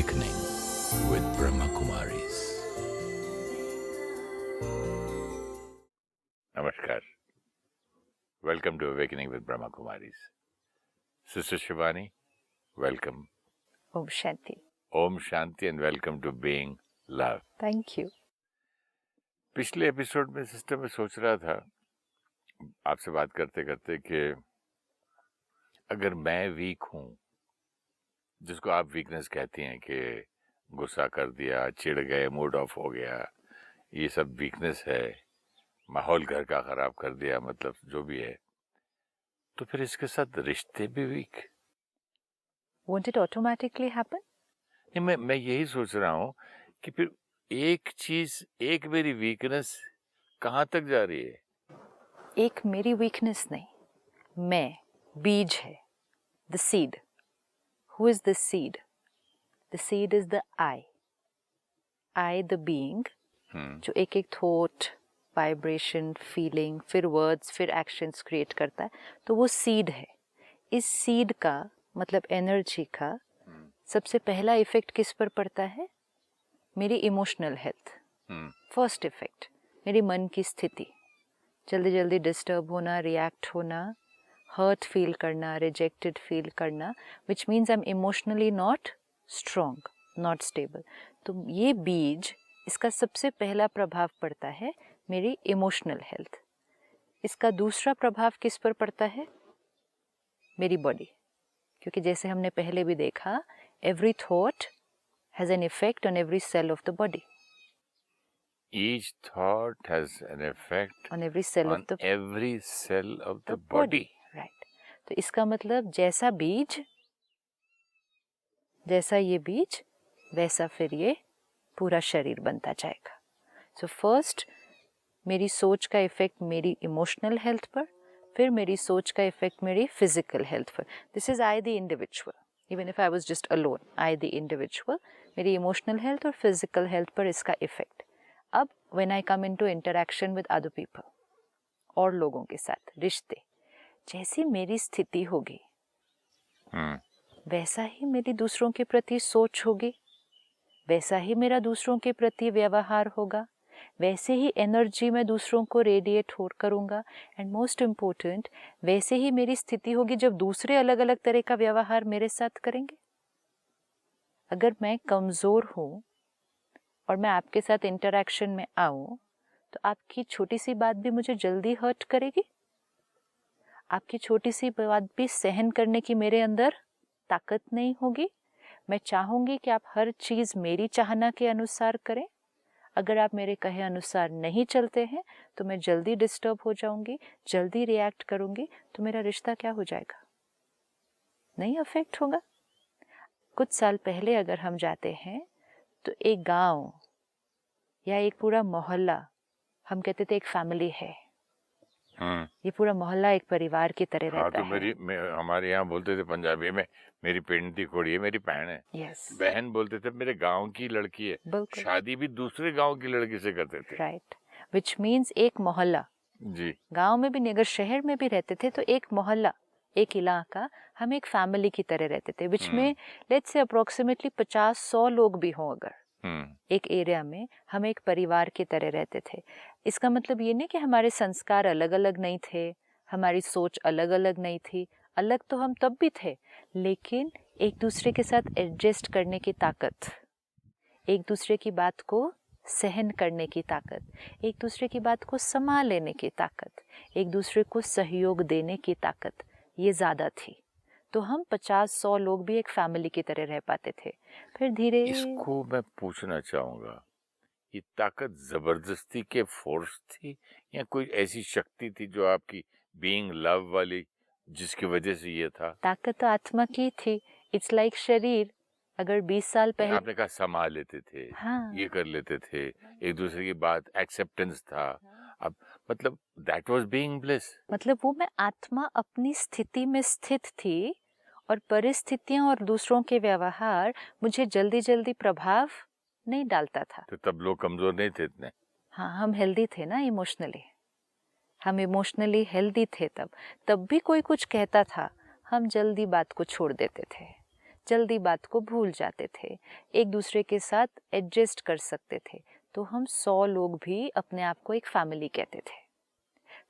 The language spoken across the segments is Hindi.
Awakening with Brahma Kumaris. Namaskar. Welcome to Awakening with Brahma Kumaris. Sister Shivani, welcome. Om Shanti. Om Shanti and welcome to Being Love. Thank you. पिछले एपिसोड में सिस्टर मैं सोच रहा था आपसे बात करते करते कि अगर मैं वीक हूँ, जिसको आप वीकनेस कहती हैं कि गुस्सा कर दिया, चिढ़ गए, मूड ऑफ हो गया, ये सब वीकनेस है, माहौल घर का खराब कर दिया, मतलब जो भी है, तो फिर इसके साथ रिश्ते भी week. Won't it automatically happen? नहीं, मैं यही सोच रहा हूँ कि फिर एक चीज, एक मेरी वीकनेस कहाँ तक जा रही है? एक मेरी वीकनेस नहीं, मैं, बीज है, the seed. Who is the seed? The seed is the I the being, जो एक एक थॉट, वाइब्रेशन, फीलिंग, फिर वर्ड्स, फिर एक्शंस क्रिएट करता है, तो वो सीड है। इस सीड का मतलब एनर्जी का सबसे पहला इफेक्ट किस पर पड़ता है? मेरी इमोशनल हेल्थ। फर्स्ट इफेक्ट मेरी मन की स्थिति, जल्दी जल्दी डिस्टर्ब होना, रिएक्ट होना, हर्ट फील करना, रिजेक्टेड फील करना, which means I am emotionally not strong, not stable. तो ये बीज, इसका सबसे पहला प्रभाव पड़ता है मेरी इमोशनल हेल्थ। इसका दूसरा प्रभाव किस पर पड़ता है? मेरी बॉडी, क्योंकि जैसे हमने पहले भी देखा, every thought has an effect on every cell of the body. Each thought has an effect on every cell on of the every cell of the body. body. Right. तो इसका मतलब जैसा बीज, जैसा ये बीज, वैसा फिर ये पूरा शरीर बनता जाएगा. सो फर्स्ट मेरी सोच का इफेक्ट मेरी इमोशनल हेल्थ पर, फिर मेरी सोच का इफेक्ट मेरी फिजिकल हेल्थ पर. This is I the individual. Even if I was just alone, I the individual, मेरी इमोशनल हेल्थ और फिजिकल हेल्थ पर इसका इफेक्ट. अब when I come into interaction with other people, और लोगों के साथ रिश्ते, जैसी मेरी स्थिति होगी वैसा ही मेरी दूसरों के प्रति सोच होगी, वैसा ही मेरा दूसरों के प्रति व्यवहार होगा, वैसे ही एनर्जी मैं दूसरों को रेडिएट हो करूँगा, एंड मोस्ट इम्पोर्टेंट वैसे ही मेरी स्थिति होगी जब दूसरे अलग अलग तरह का व्यवहार मेरे साथ करेंगे. अगर मैं कमज़ोर हूँ और मैं आपके साथ इंटरैक्शन में आऊँ, तो आपकी छोटी सी बात भी मुझे जल्दी हर्ट करेगी. आपकी छोटी सी बात भी सहन करने की मेरे अंदर ताकत नहीं होगी. मैं चाहूँगी कि आप हर चीज़ मेरी चाहना के अनुसार करें. अगर आप मेरे कहे अनुसार नहीं चलते हैं तो मैं जल्दी डिस्टर्ब हो जाऊँगी, जल्दी रिएक्ट करूँगी, तो मेरा रिश्ता क्या हो जाएगा? नहीं अफेक्ट होगा. कुछ साल पहले अगर हम जाते हैं तो एक गांव या एक पूरा मोहल्ला, हम कहते थे एक फैमिली है. ये पूरा मोहल्ला एक परिवार की तरह रहता है. हमारे यहाँ बोलते थे पंजाबी में, मेरी पिंड दी कुड़ी है, मेरी बहन है. Yes. बहन बोलते थे मेरे गांव की लड़की है. शादी भी दूसरे गांव की लड़की से करते थे. राइट. विच मीन्स एक मोहल्ला. जी. गांव में भी नहीं, अगर शहर में भी रहते थे तो एक मोहल्ला, एक इलाका, हम एक फैमिली की तरह रहते थे. विच में लेट्स से अप्रोक्सीमेटली 50-100 लोग भी हों, अगर एक एरिया में हम एक परिवार की तरह रहते थे. इसका मतलब ये नहीं कि हमारे संस्कार अलग अलग नहीं थे, हमारी सोच अलग अलग नहीं थी. अलग तो हम तब भी थे, लेकिन एक दूसरे के साथ एडजस्ट करने की ताकत, एक दूसरे की बात को सहन करने की ताकत, एक दूसरे की बात को संभाल लेने की ताकत, एक दूसरे को सहयोग देने की ताकत, ये ज़्यादा थी. तो हम 50-100 लोग भी एक फैमिली की तरह रह पाते थे. फिर धीरे, इसको मैं पूछना चाहूँगा, ये ताकत जबरदस्ती के फोर्स थी या कोई ऐसी शक्ति थी जो आपकी बीइंग लव वाली, जिसकी वजह से ये था? ताकत तो आत्मा की थी. इट्स लाइक शरीर. अगर 20 साल पहले आपने कहा संभाल लेते थे, हाँ, ये कर लेते थे, एक दूसरे की बात, एक्सेप्टेंस था. अब मतलब दैट वाज बीइंग ब्लिस. मतलब वो मैं आत्मा अपनी स्थिति में स्थित थी और परिस्थितियां और दूसरों के व्यवहार मुझे जल्दी जल्दी प्रभाव नहीं डालता था. तो तब लोग कमजोर नहीं थे इतने? हाँ, हम हेल्दी थे ना इमोशनली. हम इमोशनली हेल्दी थे. तब भी कोई कुछ कहता था, हम जल्दी बात को छोड़ देते थे. जल्दी बात को भूल जाते थे, एक दूसरे के साथ एडजस्ट कर सकते थे, तो हम 100 लोग भी अपने आप को एक फैमिली कहते थे।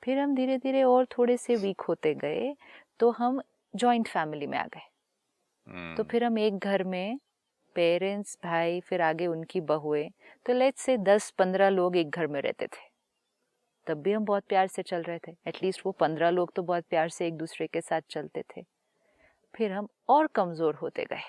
फिर हम धीरे धीरे और थोड़े से वीक होते गए तो हम जॉइंट फैमिली में आ गए। तो फिर हम एक घर में पेरेंट्स, भाई, फिर आगे उनकी बहुएं, तो लेट्स से 10-15 लोग एक घर में रहते थे। तब भी हम बहुत प्यार से चल रहे थे, एटलीस्ट वो 15 लोग तो बहुत प्यार से एक दूसरे के साथ चलते थे। फिर हम और कमज़ोर होते गए,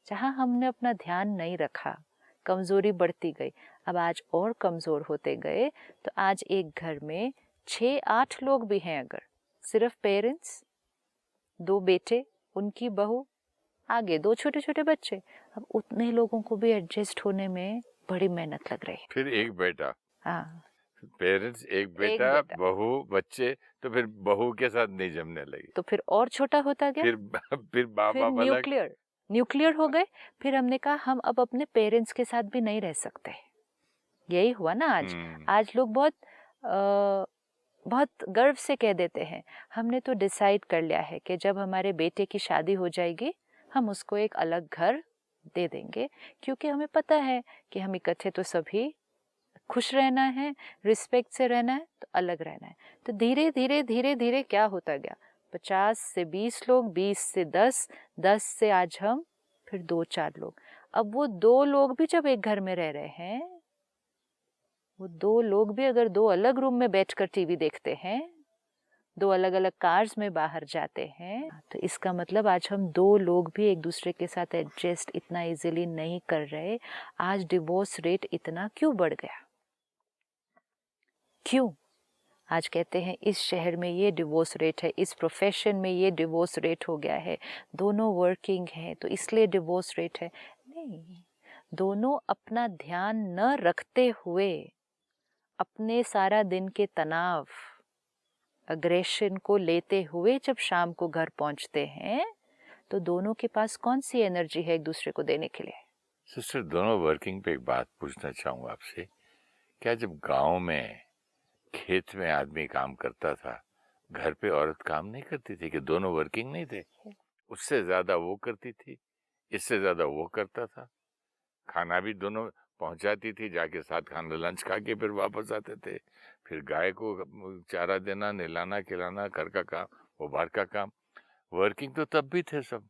जहाँ हमने अपना ध्यान नहीं रखा, कमज़ोरी बढ़ती गई। अब आज और कमज़ोर होते गए, तो आज एक घर में 6-8 लोग भी हैं, अगर सिर्फ पेरेंट्स, 2 बेटे, उनकी बहू, आगे 2 छोटे छोटे बच्चे, अब उतने लोगों को भी एडजस्ट होने में बड़ी मेहनत लग रही है। फिर एक बेटा, हाँ, पेरेंट्स, एक बेटा, बहू, बच्चे, तो फिर बहू के साथ नहीं जमने लगी, तो फिर और छोटा होता गया, फिर बाप फिर न्यूक्लियर हो गए। फिर हमने कहा हम अब अपने पेरेंट्स के साथ भी नहीं रह सकते। यही हुआ ना आज। आज लोग बहुत गर्व से कह देते हैं, हमने तो डिसाइड कर लिया है कि जब हमारे बेटे की शादी हो जाएगी हम उसको एक अलग घर दे देंगे, क्योंकि हमें पता है कि हम इकट्ठे तो सभी खुश रहना है, रिस्पेक्ट से रहना है, तो अलग रहना है। तो धीरे धीरे क्या होता गया, 50 से 20 लोग, 20 से 10, 10 से आज हम, फिर 2-4 लोग। अब वो 2 लोग भी जब एक घर में रह रहे हैं, वो 2 लोग भी अगर 2 अलग रूम में बैठकर टीवी देखते हैं, 2 अलग अलग कार्स में बाहर जाते हैं, तो इसका मतलब आज हम 2 लोग भी एक दूसरे के साथ एडजस्ट इतना इजीली नहीं कर रहे। आज डिवोर्स रेट इतना क्यों बढ़ गया? क्यों? आज कहते हैं इस शहर में ये डिवोर्स रेट है, इस प्रोफेशन में ये डिवोर्स रेट हो गया है, दोनों वर्किंग हैं तो इसलिए डिवोर्स रेट है। नहीं, दोनों अपना ध्यान न रखते हुए अपने सारा दिन के तनाव, अग्रेशन को लेते हुए जब शाम को घर पहुंचते हैं, तो दोनों के पास कौन सी एनर्जी है एक दूसरे को देने के लिए? सिस्टर, दोनों वर्किंग पे एक बात पूछना चाहूँगा आपसे। क्या जब गांव में खेत में आदमी काम करता था, घर पे औरत काम नहीं करती थी? कि दोनों वर्किंग नहीं थे? उससे ज्यादा वो करती थी, इससे ज्यादा वो करता था। खाना भी दोनों पहुंचाती थी, जाके साथ खाना लंच खा के फिर वापस आते थे। फिर गाय को चारा देना, नहलाना, खिलाना, घर का काम, वो बाहर का काम। वर्किंग तो तब भी थे सब,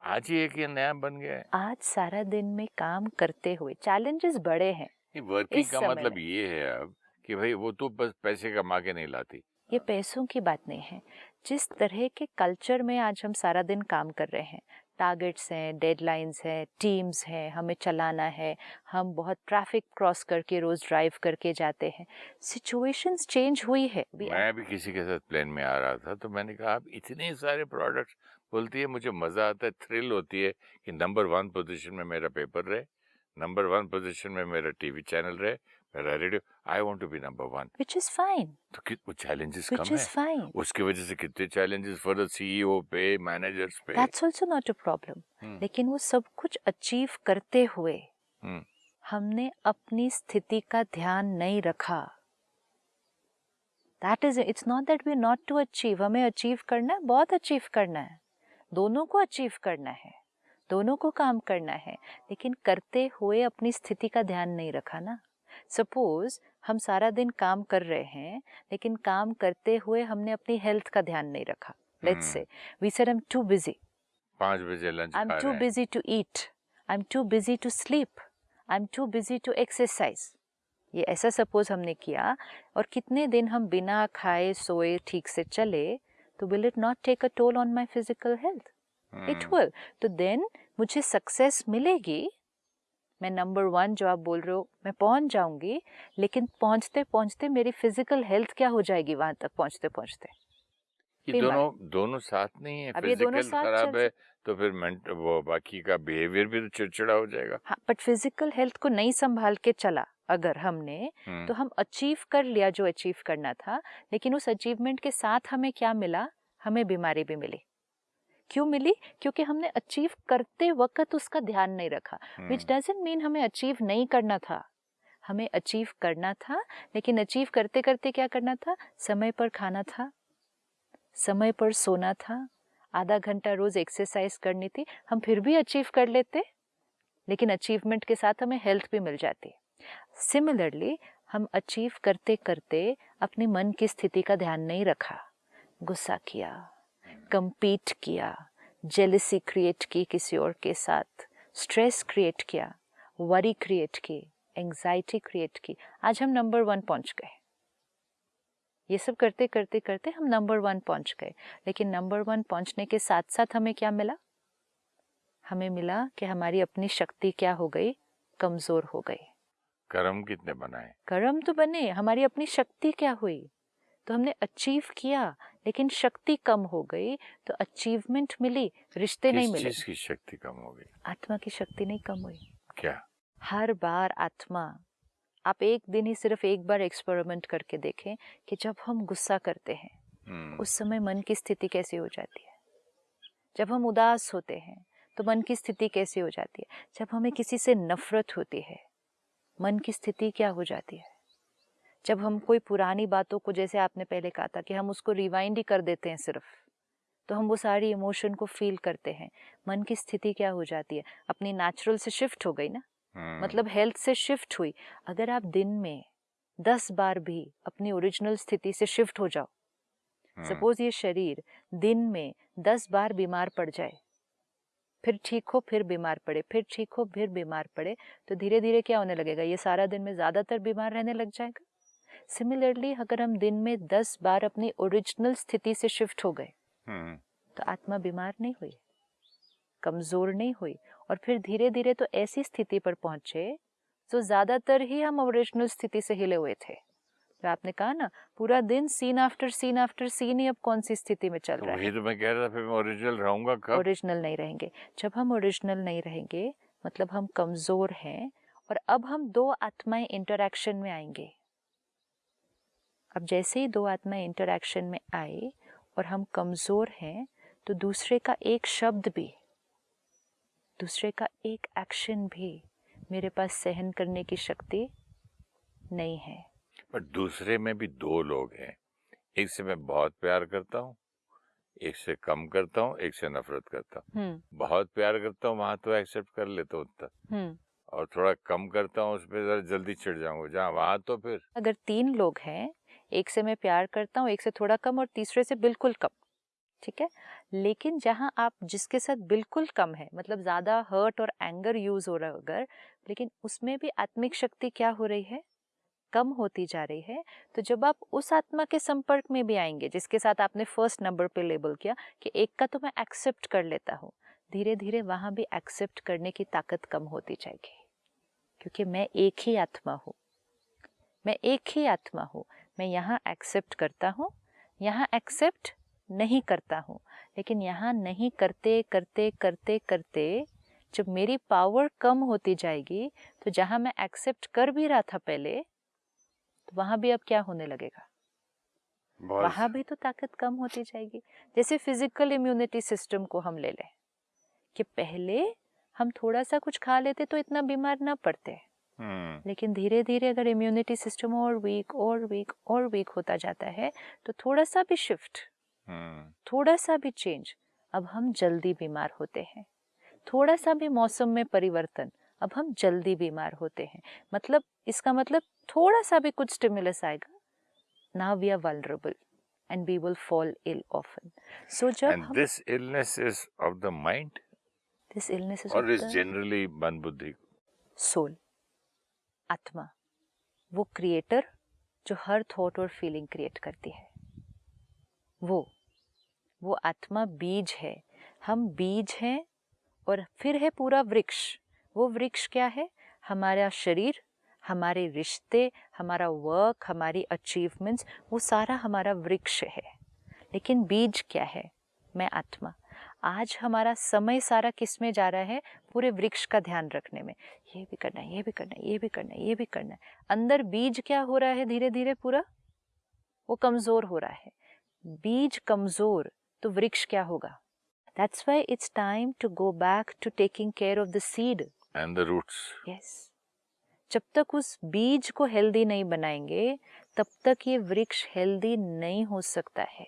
आज ही एक ये नया बन गया है। आज सारा दिन में काम करते हुए चैलेंजेस बड़े हैं। वर्किंग का मतलब ये है अब कि भाई वो तो बस पैसे कमा के नहीं लाती। ये पैसों की बात नहीं है। जिस तरह के कल्चर में आज हम सारा दिन काम कर रहे हैं, टारगेट्स हैं, डेडलाइंस हैं, टीम्स हैं, हमें चलाना है, हम बहुत ट्रैफिक क्रॉस करके रोज ड्राइव करके जाते हैं, सिचुएशंस चेंज हुई है। मैं भी किसी के साथ प्लेन में आ रहा था तो मैंने कहा आप इतने सारे प्रोडक्ट्स, बोलती है मुझे मजा आता है, थ्रिल होती है कि नंबर 1 पोजीशन में मेरा पेपर रहे, नंबर 1 पोजीशन में मेरा टीवी चैनल रहे, मेरा radio. I want to be number 1, which is fine. तो कितने चैलेंजेस व्हिच कम इज है, फाइन। उसकी वजह से कितने चैलेंजेस फॉर द सीईओ पे, मैनेजर्स पे। That's also not a problem. लेकिन वो सब कुछ अचीव करते हुए हमने अपनी स्थिति का ध्यान नहीं रखा। That is, it's not that we not to achieve. हमें अचीव करना है, बहुत अचीव करना है, दोनों को अचीव करना है, दोनों को काम करना है, लेकिन करते हुए अपनी स्थिति का ध्यान नहीं रखा ना। सपोज हम सारा दिन काम कर रहे हैं, लेकिन काम करते हुए हमने अपनी हेल्थ का ध्यान नहीं रखा। Let's say we said I am too busy, 5 बजे lunch I am too busy to eat, I am too busy to sleep, I am too busy to exercise. ये ऐसा सपोज हमने किया, और कितने दिन हम बिना खाए सोए ठीक से चले, तो will it not take a toll on my physical health? It will. तो देन मुझे सक्सेस मिलेगी, मैं नंबर 1 जो आप बोल रहे हो मैं पहुंच जाऊंगी, लेकिन पहुंचते पहुंचते मेरी फिजिकल हेल्थ क्या हो जाएगी वहां तक पहुंचते पहुंचते? ये दोनों साथ नहीं है। फिजिकल खराब है तो फिर वो बाकी का बिहेवियर भी तो चिड़चिड़ा हो जाएगा। हाँ, बट फिजिकल हेल्थ को नहीं संभाल के चला अगर हमने, तो हम अचीव कर लिया जो अचीव करना था, लेकिन उस अचीवमेंट के साथ हमें क्या मिला? हमें बीमारी भी मिली। क्यों मिली? क्योंकि हमने अचीव करते वक्त उसका ध्यान नहीं रखा। विच डजंट मीन हमें अचीव नहीं करना था, हमें अचीव करना था, लेकिन अचीव करते करते क्या करना था? समय पर खाना था, समय पर सोना था, आधा घंटा रोज एक्सरसाइज करनी थी, हम फिर भी अचीव कर लेते, लेकिन अचीवमेंट के साथ हमें हेल्थ भी मिल जाती। सिमिलरली हम अचीव करते करते अपने मन की स्थिति का ध्यान नहीं रखा, गुस्सा किया, कंपीट किया, जेलसी क्रिएट की किसी और के साथ, स्ट्रेस क्रिएट किया, वरी क्रिएट की, एंजाइटी क्रिएट की, आज हम नंबर 1 पहुंच गए। ये सब करते करते करते हम नंबर 1 पहुंच गए, लेकिन नंबर 1 पहुंचने के साथ साथ हमें क्या मिला? हमें मिला कि हमारी अपनी शक्ति क्या हो गई? कमजोर हो गई। कर्म कितने बनाए? कर्म तो बने, हमारी अपनी शक्ति क्या हुई? तो हमने अचीव किया, लेकिन शक्ति कम हो गई, तो अचीवमेंट मिली, रिश्ते नहीं मिले। किस चीज की शक्ति कम हो गई? आत्मा की शक्ति नहीं कम हुई। क्या? हर बार आत्मा, आप एक दिन ही सिर्फ एक बार एक्सपेरिमेंट करके देखें कि जब हम गुस्सा करते हैं उस समय मन की स्थिति कैसी हो जाती है। जब हम उदास होते हैं तो मन की स्थिति कैसी हो जाती है। जब हमें किसी से नफरत होती है, मन की स्थिति क्या हो जाती है। जब हम कोई पुरानी बातों को, जैसे आपने पहले कहा था कि हम उसको रिवाइंड ही कर देते हैं सिर्फ, तो हम वो सारी इमोशन को फील करते हैं, मन की स्थिति क्या हो जाती है, अपनी नेचुरल से शिफ्ट हो गई ना, मतलब हेल्थ से शिफ्ट हुई। अगर आप दिन में 10 बार भी अपनी ओरिजिनल स्थिति से शिफ्ट हो जाओ, सपोज ये शरीर दिन में 10 बार बीमार पड़ जाए, फिर ठीक हो फिर बीमार पड़े, फिर ठीक हो फिर बीमार पड़े, तो धीरे धीरे क्या होने लगेगा? ये सारा दिन में ज्यादातर बीमार रहने लग जाएगा। सिमिलरली अगर हम दिन में 10 बार अपनी ओरिजिनल स्थिति से शिफ्ट हो गए तो आत्मा बीमार नहीं हुई, कमजोर नहीं हुई, और फिर धीरे धीरे तो ऐसी स्थिति पर पहुंचे जो ज्यादातर ही हम ओरिजिनल स्थिति से हिले हुए थे। तो आपने कहा ना, पूरा दिन scene after scene after scene ही अब कौन सी स्थिति में चल रहा है। वही तो मैं कह रहा था, फिर मैं ओरिजिनल रहूंगा कब? ओरिजिनल नहीं रहेंगे। जब हम ओरिजिनल नहीं रहेंगे मतलब हम कमजोर हैं, और अब हम दो आत्माएं इंटरैक्शन में आएंगे। अब जैसे ही दो आत्माएं इंटरैक्शन में आए और हम कमजोर हैं, तो दूसरे का एक शब्द भी, दूसरे का एक एक्शन भी मेरे पास सहन करने की शक्ति नहीं है। पर दूसरे में भी 2 लोग हैं, एक से मैं बहुत प्यार करता हूँ, एक से कम करता हूँ, एक से नफरत करता हूँ। बहुत प्यार करता हूँ वहां तो एक्सेप्ट कर लेता हूँ उतना, और थोड़ा कम करता हूँ उस पर जरा जल्दी चिढ़ जाऊंगा, जहाँ वहां तो फिर अगर 3 लोग हैं, एक से मैं प्यार करता हूँ, एक से थोड़ा कम और तीसरे से बिल्कुल कम, ठीक है, लेकिन जहां आप जिसके साथ बिल्कुल कम है, मतलब ज्यादा हर्ट और एंगर यूज हो रहा है अगर, लेकिन उसमें भी आत्मिक शक्ति क्या हो रही है? कम होती जा रही है। तो जब आप उस आत्मा के संपर्क में भी आएंगे जिसके साथ आपने फर्स्ट नंबर पे लेबल किया कि एक का तो मैं एक्सेप्ट कर लेता हूँ, धीरे धीरे वहां भी एक्सेप्ट करने की ताकत कम होती जाएगी, क्योंकि मैं एक ही आत्मा हूँ, मैं एक ही आत्मा हूँ। मैं यहाँ एक्सेप्ट करता हूँ, यहाँ एक्सेप्ट नहीं करता हूँ, लेकिन यहाँ नहीं करते करते करते करते जब मेरी पावर कम होती जाएगी, तो जहाँ मैं एक्सेप्ट कर भी रहा था पहले, तो वहां भी अब क्या होने लगेगा? वहां भी तो ताकत कम होती जाएगी। जैसे फिजिकल इम्यूनिटी सिस्टम को हम ले लें कि पहले हम थोड़ा सा कुछ खा लेते तो इतना बीमार ना पड़ते, लेकिन धीरे धीरे अगर इम्यूनिटी सिस्टम और वीक और वीक और वीक होता जाता है, तो थोड़ा सा भी शिफ्ट, थोड़ा सा भी चेंज, अब हम जल्दी बीमार होते हैं। थोड़ा सा भी मौसम में परिवर्तन, अब हम जल्दी बीमार होते हैं। मतलब इसका मतलब थोड़ा सा भी कुछ स्टिमुलस आएगा, now we are vulnerable and we will fall ill often. So जब and this illness is of the mind, this illness is or of is the generally मन बुद्धि? soul, आत्मा, वो क्रिएटर जो हर थॉट और फीलिंग क्रिएट करती है, वो आत्मा बीज है। हम बीज हैं, और फिर है पूरा वृक्ष। वो वृक्ष क्या है? हमारा शरीर, हमारे रिश्ते, हमारा वर्क, हमारी अचीवमेंट्स, वो सारा हमारा वृक्ष है। लेकिन बीज क्या है? मैं आत्मा। आज हमारा समय सारा किस में जा रहा है? पूरे वृक्ष का ध्यान रखने में। ये भी करना है, ये भी करना है, ये भी करना है, ये भी करना है। अंदर बीज क्या हो रहा है? धीरे धीरे पूरा वो कमजोर हो रहा है। बीज कमजोर तो वृक्ष क्या होगा? That's why it's time to go back to taking care of the seed and the roots. Yes. जब तक उस बीज को हेल्दी नहीं बनाएंगे, तब तक ये वृक्ष हेल्दी नहीं हो सकता है।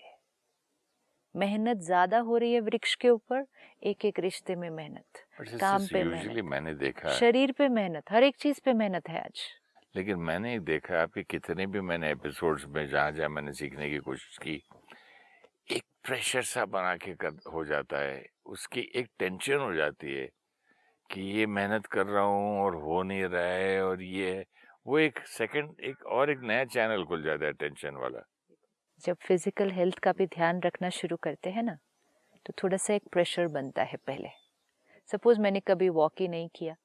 मेहनत ज्यादा हो रही है वृक्ष के ऊपर, एक एक रिश्ते में मेहनत, काम पे यूजुअली मैंने देखा है, शरीर पे मेहनत, हर एक चीज पे मेहनत है आज। लेकिन मैंने देखा है आपके कितने भी मैंने एपिसोड्स में जहाँ जहाँ मैंने सीखने की कोशिश की, एक प्रेशर सा बना के हो जाता है, उसकी एक टेंशन हो जाती है कि ये मेहनत कर रहा हूँ और हो नहीं रहा है, और ये है वो एक सेकंड एक नया चैनल खुल जाता है टेंशन वाला। जब फिजिकल हेल्थ का भी ध्यान रखना शुरू करते हैं ना, तो थोड़ा सा एक प्रेशर बनता है। पहले सपोज मैंने कभी वॉक ही नहीं किया,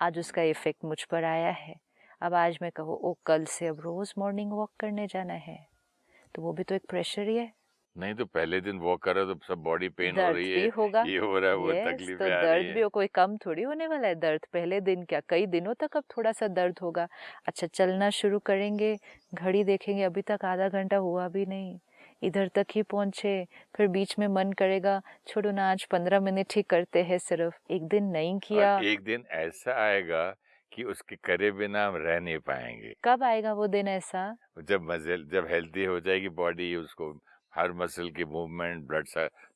आज उसका इफेक्ट मुझ पर आया है। अब आज मैं कहूँ ओ कल से अब रोज मॉर्निंग वॉक करने जाना है, तो वो भी तो एक प्रेशर ही है। नहीं तो पहले दिन वॉक कर रहा तो सब बॉडी पेन हो दर्द रही भी है, होगा, ये हो रहा है, वो यस, तकलीफें तो आ रही दर्द है। भी हो, कोई कम थोड़ी होने वाला है दर्द। पहले दिन क्या, कई दिनों तक अब थोड़ा सा दर्द होगा। अच्छा, चलना शुरू करेंगे, घड़ी देखेंगे अभी तक आधा घंटा हुआ भी नहीं, इधर तक ही पहुंचे, फिर बीच में मन करेगा छोड़ो ना, आज 15 मिनट ही करते हैं सिर्फ। एक दिन नहीं किया, और एक दिन ऐसा आएगा कि उसके करे बिना हम रह नहीं पाएंगे। कब आएगा वो दिन ऐसा? जब हेल्दी हो जाएगी बॉडी, उसको हर मसल की मूवमेंट, ब्लड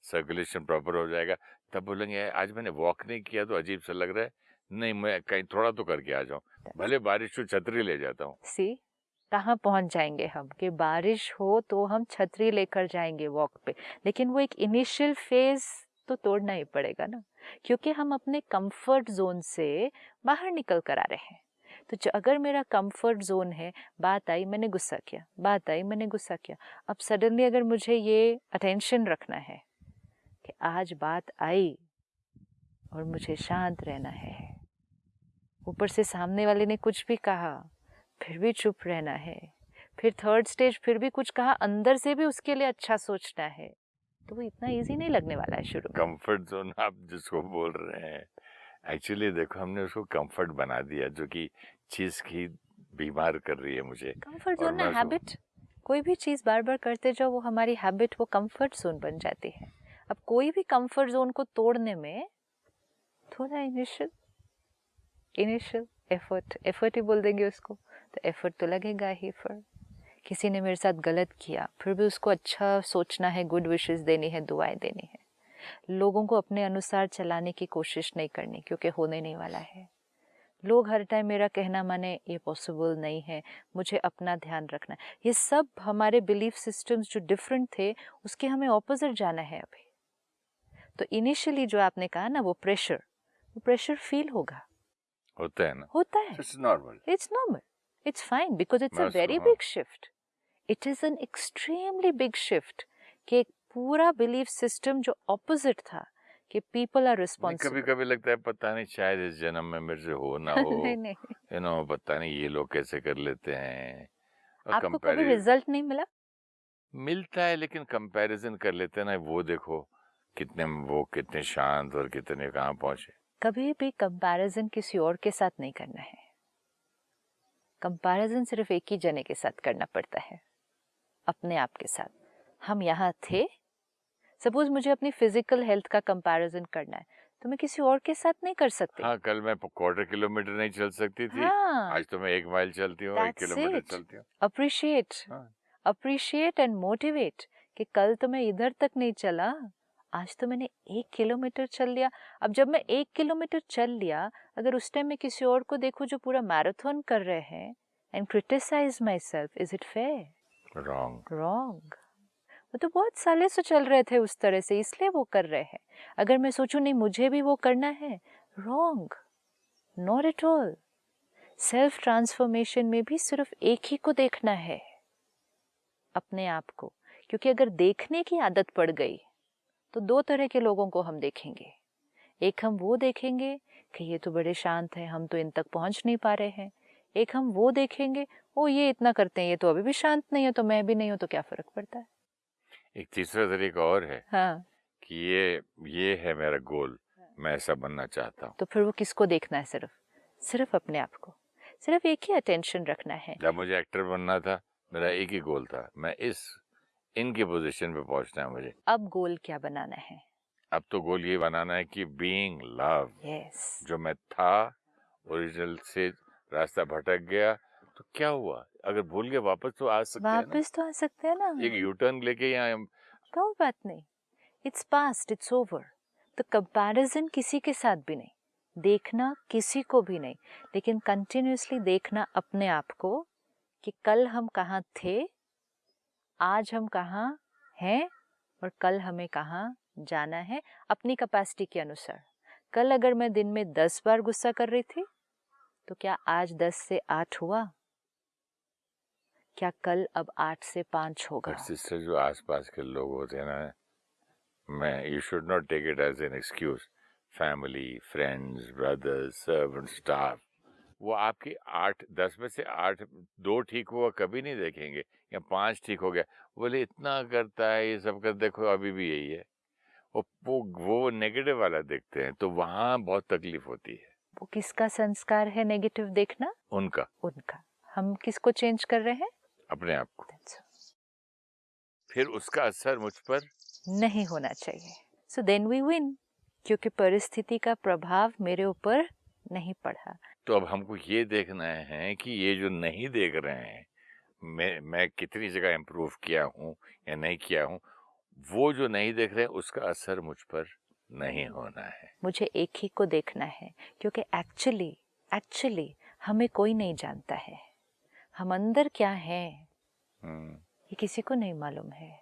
सर्कुलेशन प्रॉपर हो जाएगा, तब बोलेंगे आज मैंने वॉक नहीं किया तो अजीब सा लग रहा है, नहीं मैं कहीं थोड़ा तो करके आ जाऊं, भले बारिश हो छतरी ले जाता हूँ। सी कहाँ पहुंच जाएंगे हम कि बारिश हो तो हम छतरी लेकर जाएंगे वॉक पे, लेकिन वो एक इनिशियल फेज तो तोड़ना ही पड़ेगा ना, क्योंकि हम अपने कंफर्ट जोन से बाहर निकल कर आ रहे हैं। तो अगर मेरा कंफर्ट जोन है, बात आई मैंने गुस्सा किया, बात आई मैंने गुस्सा किया, अब सडनली अगर मुझे ये अटेंशन रखना है कि आज बात आई और मुझे शांत रहना है, ऊपर से सामने वाले ने कुछ भी कहा फिर भी चुप रहना है, फिर थर्ड स्टेज फिर भी कुछ कहा, अंदर से भी उसके लिए अच्छा सोचना है, तो वो इतना इजी नहीं लगने वाला है शुरू में। कंफर्ट जोन आप जिसको बोल रहे हैं, एक्चुअली देखो हमने उसको कंफर्ट बना दिया, जो कि चीज की बीमार कर रही है मुझे। कंफर्ट और जोन ना, मैं हैबिट, कोई भी चीज बार बार करते जाओ वो हमारी हैबिट, वो कंफर्ट जोन बन जाती है। अब कोई भी कंफर्ट जोन को तोड़ने में थोड़ा इनिशियल एफर्ट ही बोल देंगे उसको, तो एफर्ट तो लगेगा ही। फिर किसी ने मेरे साथ गलत किया, फिर भी उसको अच्छा सोचना है, गुड विशेस देनी है, दुआएं देनी है, लोगों को अपने अनुसार चलाने की कोशिश नहीं करनी, क्योंकि होने नहीं वाला है। लोग हर टाइम मेरा कहना माने, ये पॉसिबल नहीं है, मुझे अपना ध्यान रखना है, ये सब हमारे बिलीफ सिस्टम्स जो डिफरेंट थे उसके हमें ऑपोजिट जाना है अभी। तो इनिशियली जो आपने कहा ना वो प्रेशर फील होगा, होता है ना, होता है, it's normal, it's fine, because it's a very big shift, it is an extremely big shift, कि एक पूरा बिलीफ सिस्टम जो ऑपोजिट था कि पीपल आर रिस्पॉन्सिबल। कभी कभी लगता है पता नहीं शायद इस जन्म में मेरे से हो ना हो, नहीं नहीं, पता नहीं ये लोग कैसे कर लेते हैं। और आपको कभी रिजल्ट नहीं मिला? मिलता है, लेकिन कंपैरिजन कर लेते हैं ना, वो देखो कितने शांत और कितने कहाँ पहुंचे। कभी भी कंपैरिजन किसी और के साथ नहीं करना है, कंपैरिजन सिर्फ एक ही जने के साथ करना पड़ता है, अपने आप के साथ। हम यहाँ थे, सपोज मुझे अपनी फिजिकल हेल्थ का कंपैरिजन करना है, तो मैं किसी और के साथ नहीं कर सकती। हाँ, कल मैं 1/4 किलोमीटर नहीं चल सकती थी, हाँ, आज तो मैं 1 माइल चलती हूँ, 1 किलोमीटर चलती हूँ। अप्रिशिएट एंड मोटिवेट कि कल तो मैं इधर तक नहीं चला, आज तो मैंने 1 किलोमीटर चल लिया। अब जब मैं 1 किलोमीटर चल लिया, अगर उस टाइम मैं किसी और को देखूं जो पूरा मैराथन कर रहे हैं and criticise myself, is it fair? Wrong. वो तो बहुत सालों से चल रहे थे उस तरह से, इसलिए वो कर रहे हैं। अगर मैं सोचूं नहीं मुझे भी वो करना है, wrong, not at all. Self transformation में भी सिर्फ एक ही को देखना है, अपने आप को, क्योंकि अगर देखने की आदत पड़ गई तो 2 तरह के लोगों को हम देखेंगे। एक हम वो देखेंगे कि ये तो बड़े शांत हैं, हम तो इन तक पहुंच नहीं पा रहे हैं। एक हम वो देखेंगे, ओ ये इतना करते हैं, ये तो अभी भी शांत नहीं है, तो मैं भी नहीं हूं, तो क्या फर्क पड़ता है। एक तीसरा तरीका और है, हाँ, कि ये है मेरा गोल, मैं ऐसा बनना चाहता हूँ। तो फिर वो किसको देखना है? सिर्फ अपने आप को, सिर्फ एक ही अटेंशन रखना है। जब मुझे एक्टर बनना था, मेरा एक ही गोल था, मैं इनकी पोजीशन पे पहुंचना है मुझे। अब गोल क्या बनाना है? अब तो गोल ये बनाना है कि बीइंग लव, यस, जो मैं था ओरिजिनल से, रास्ता भटक गया तो क्या हुआ, अगर भूल गए वापस तो आ सकते हैं ना, वापस तो आ सकते हैं ना। एक यू टर्न लेके यहाँ कोई बात नहीं, इट्स पास्ट, इट्स ओवर। तो कंपैरिजन किसी के साथ भी नहीं, देखना किसी को भी नहीं, लेकिन कंटिन्यूसली देखना अपने आप को कि कल हम कहाँ थे, आज हम कहाँ हैं और कल हमें कहाँ जाना है अपनी कैपेसिटी के अनुसार। कल अगर मैं दिन में 10 बार गुस्सा कर रही थी तो क्या आज 10 से 8 हुआ? क्या कल अब 8 से 5 होगा? बट सिस्टर, जो आसपास के लोग होते हैं ना, मैं you should not take it as an excuse. Family, friends, brothers, servant, staff, वो आपकी 8-10 में से 8, 2 ठीक हुआ कभी नहीं देखेंगे, या 5 ठीक हो गया, बोले इतना करता है ये सब कर, देखो अभी भी यही है। वो नेगेटिव वाला देखते हैं, तो वहाँ बहुत तकलीफ होती है। वो किसका संस्कार है नेगेटिव देखना? उनका। हम किसको चेंज कर रहे हैं? अपने आप को। फिर उसका असर मुझ पर नहीं होना चाहिए। सो देन वी विन, क्योंकि परिस्थिति का प्रभाव मेरे ऊपर नहीं पड़ा। तो अब हमको ये देखना है कि ये जो नहीं देख रहे हैं, मैं कितनी जगह इम्प्रूव किया हूँ या नहीं किया हूँ, वो जो नहीं देख रहे हैं उसका असर मुझ पर नहीं होना है। मुझे एक ही को देखना है, क्योंकि एक्चुअली हमें कोई नहीं जानता है। हम अंदर क्या हैं ये किसी को नहीं मालूम है।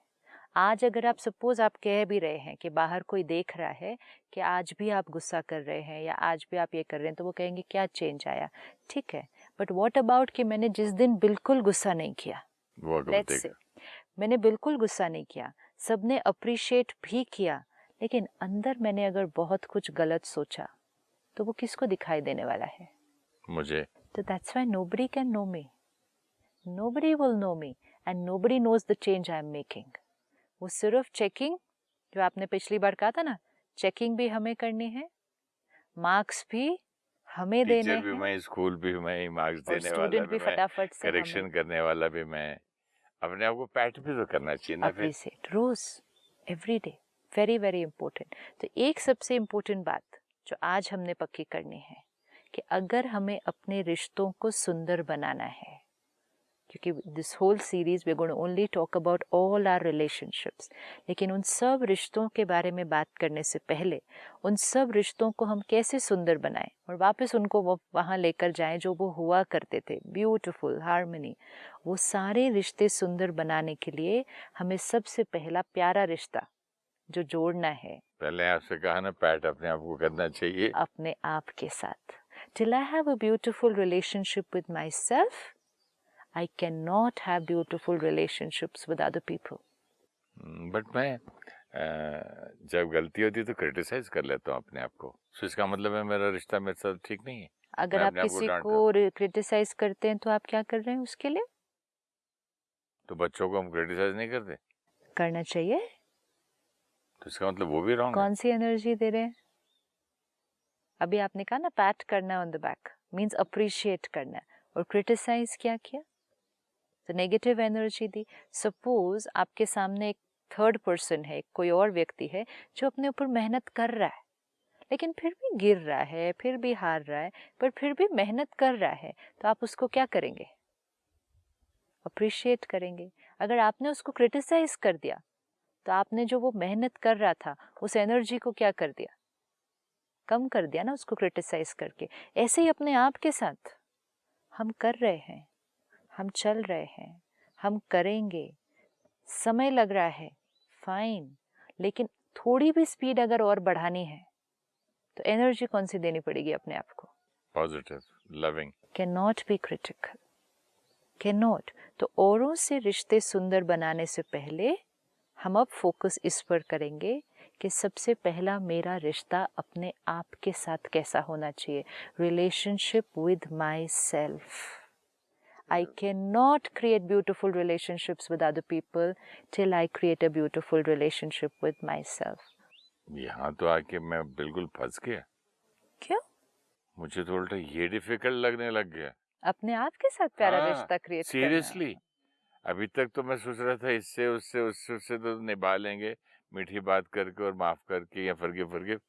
आज अगर आप सपोज आप कह भी रहे हैं कि बाहर कोई देख रहा है कि आज भी आप गुस्सा कर रहे हैं या आज भी आप ये कर रहे हैं, तो वो कहेंगे क्या चेंज आया? ठीक है, बट व्हाट अबाउट कि मैंने जिस दिन बिल्कुल गुस्सा नहीं किया, लेट्स से मैंने बिल्कुल गुस्सा नहीं किया, सबने अप्रिशिएट भी किया, लेकिन अंदर मैंने अगर बहुत कुछ गलत सोचा, तो वो किसको दिखाई देने वाला है? मुझे। तो that's why nobody can know me, nobody will know me, and nobody knows the change I am making. वो सिर्फ चेकिंग, जो आपने पिछली बार कहा था ना, चेकिंग भी हमें करनी है, मार्क्स भी हमें देने हैं, मैं स्कूल भी मैं, मार्क्स देने वाला भी फटाफट से करेक्शन करने वाला भी मैं, अपने आप को पैट भी तो करना चाहिए ना। अप्रिशिएट रोज, every day, very very important. तो एक सबसे इम्पोर्टेंट बात जो आज हमने पक्की करनी है कि अगर हमें अपने रिश्तों को सुंदर बनाना है, क्योंकि this whole series we are going to only talk about all our relationships, लेकिन उन सब रिश्तों के बारे में बात करने से पहले उन सब रिश्तों को हम कैसे सुंदर बनाएं और वापस उनको वो वहाँ लेकर जाएं जो वो हुआ करते थे, ब्यूटीफुल हार्मनी। वो सारे रिश्ते सुंदर बनाने के लिए हमें सबसे पहला प्यारा रिश्ता जो जोड़ना है, पहले आपसे कहा ना, पैट अपने आप को करना चाहिए अपने आप के साथ। Till I have a beautiful relationship with myself, I cannot have beautiful relationships with other people. But मैं जब गलती होती है तो क्रिटिसाइज कर लेता हूँ अपने आप को, तो इसका मतलब है मेरा रिश्ता मेरे साथ ठीक नहीं है। अगर आप किसी को क्रिटिसाइज करते हैं तो आप क्या कर रहे हैं उसके लिए? तो बच्चों को हम क्रिटिसाइज नहीं करते? करना चाहिए। तो इसका मतलब वो भी रॉन्ग है। कौन सी एनर्जी दे रहे हैं? अभी आपने कहा ना पैट करना on the back means appreciate करना, और क्रिटिसाइज क्या किया? तो नेगेटिव एनर्जी दी। सपोज आपके सामने एक थर्ड पर्सन है, कोई और व्यक्ति है जो अपने ऊपर मेहनत कर रहा है, लेकिन फिर भी गिर रहा है, फिर भी हार रहा है, पर फिर भी मेहनत कर रहा है, तो आप उसको क्या करेंगे? अप्रिशिएट करेंगे। अगर आपने उसको क्रिटिसाइज कर दिया तो आपने जो वो मेहनत कर रहा था उस एनर्जी को क्या कर दिया? कम कर दिया ना उसको क्रिटिसाइज करके। ऐसे ही अपने आप के साथ हम कर रहे हैं, हम चल रहे हैं, हम करेंगे, समय लग रहा है, फाइन, लेकिन थोड़ी भी स्पीड अगर और बढ़ानी है तो एनर्जी कौन सी देनी पड़ेगी अपने आप को? Positive, loving. Can not be critical, can not. तो औरों से रिश्ते सुंदर बनाने से पहले हम अब फोकस इस पर करेंगे कि सबसे पहला मेरा रिश्ता अपने आप के साथ कैसा होना चाहिए। Relationship with my self. I cannot create beautiful relationships with other people till I create a beautiful relationship with myself. यहाँ तो आके मैं बिल्कुल फंस गया। क्यों? मुझे तो उल्टा ये डिफिकल्ट लगने लग गया। अपने आप के साथ प्यारा रिश्ता क्रिएट करना। सीरियसली, अभी तक तो मैं सोच रहा था इससे उससे तो निभा लेंगे, मीठी बात करके और माफ करके या फॉरगिव।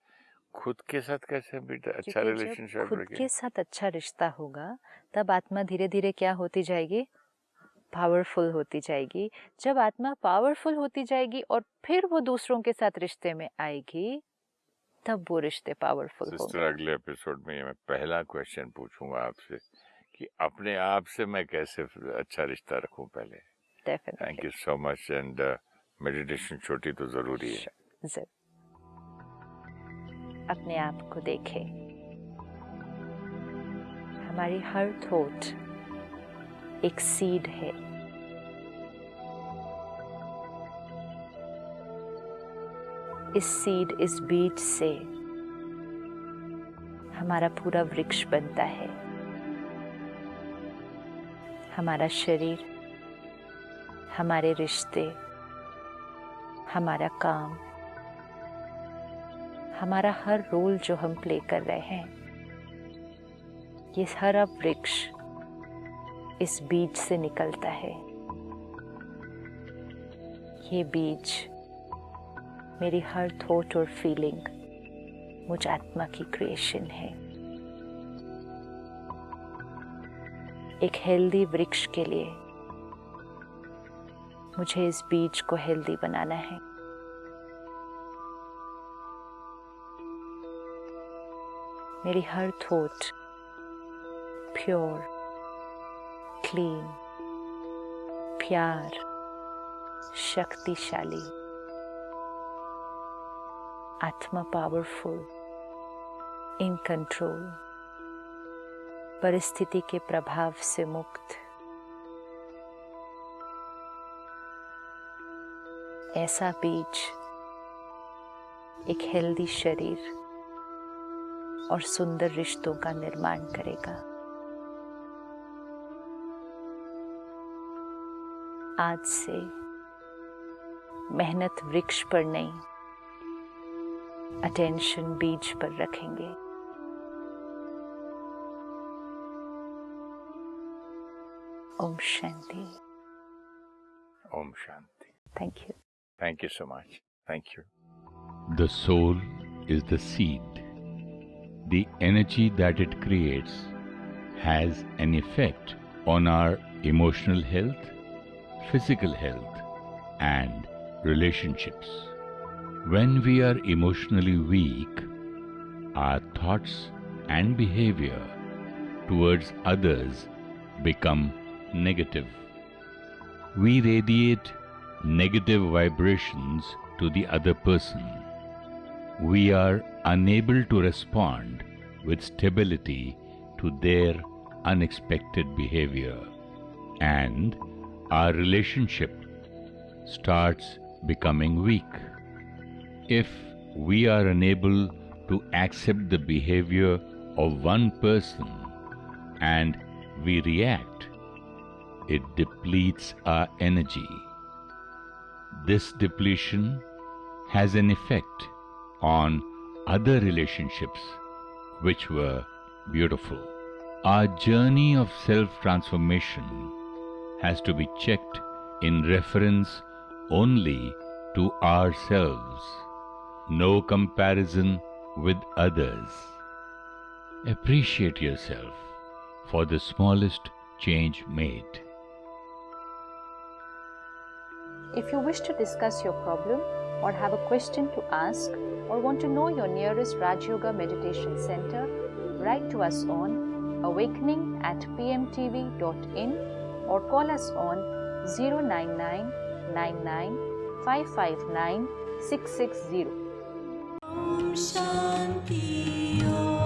खुद के साथ कैसे बेटा अच्छा रिलेशनशिप? खुद के साथ अच्छा रिश्ता होगा तब आत्मा धीरे धीरे क्या होती जाएगी? पावरफुल होती जाएगी। जब आत्मा पावरफुल होती जाएगी और फिर वो दूसरों के साथ रिश्ते में आएगी, तब वो रिश्ते पावरफुल सिस्टर, होंगे। अगले एपिसोड में ये मैं पहला क्वेश्चन पूछूंगा आपसे कि अपने आप से मैं कैसे अच्छा रिश्ता रखूं पहले। Thank definitely. You so much. And meditation छोटी तो जरूरी है। जरूर। अपने आप को देखें। हमारी हर थॉट एक सीड है। इस सीड, इस बीज से हमारा पूरा वृक्ष बनता है। हमारा शरीर, हमारे रिश्ते, हमारा काम, हमारा हर रोल जो हम प्ले कर रहे हैं, ये सारा वृक्ष इस बीज से निकलता है। ये बीज मेरी हर थॉट और फीलिंग मुझ आत्मा की क्रिएशन है। एक हेल्दी वृक्ष के लिए मुझे इस बीज को हेल्दी बनाना है। मेरी हर थॉट प्योर, क्लीन, प्यार, शक्तिशाली, आत्मा पावरफुल, इन कंट्रोल, परिस्थिति के प्रभाव से मुक्त, ऐसा बीज एक हेल्दी शरीर और सुंदर रिश्तों का निर्माण करेगा। आज से मेहनत वृक्ष पर नहीं, अटेंशन बीज पर रखेंगे। ओम शांति। ओम शांति। Thank you. Thank you so much. Thank you. The soul is the seed. The energy that it creates has an effect on our emotional health, physical health, and relationships. When we are emotionally weak, our thoughts and behavior towards others become negative. We radiate negative vibrations to the other person. We are unable to respond with stability to their unexpected behavior, and our relationship starts becoming weak. If we are unable to accept the behavior of one person and we react, it depletes our energy. This depletion has an effect on other relationships which were beautiful. Our journey of self-transformation has to be checked in reference only to ourselves. No comparison with others. Appreciate yourself for the smallest change made. If you wish to discuss your problem or have a question to ask or want to know your nearest Raj Yoga Meditation Center, write to us on awakening@pmtv.in or call us on 099 99 559 660. Om Shanti Om.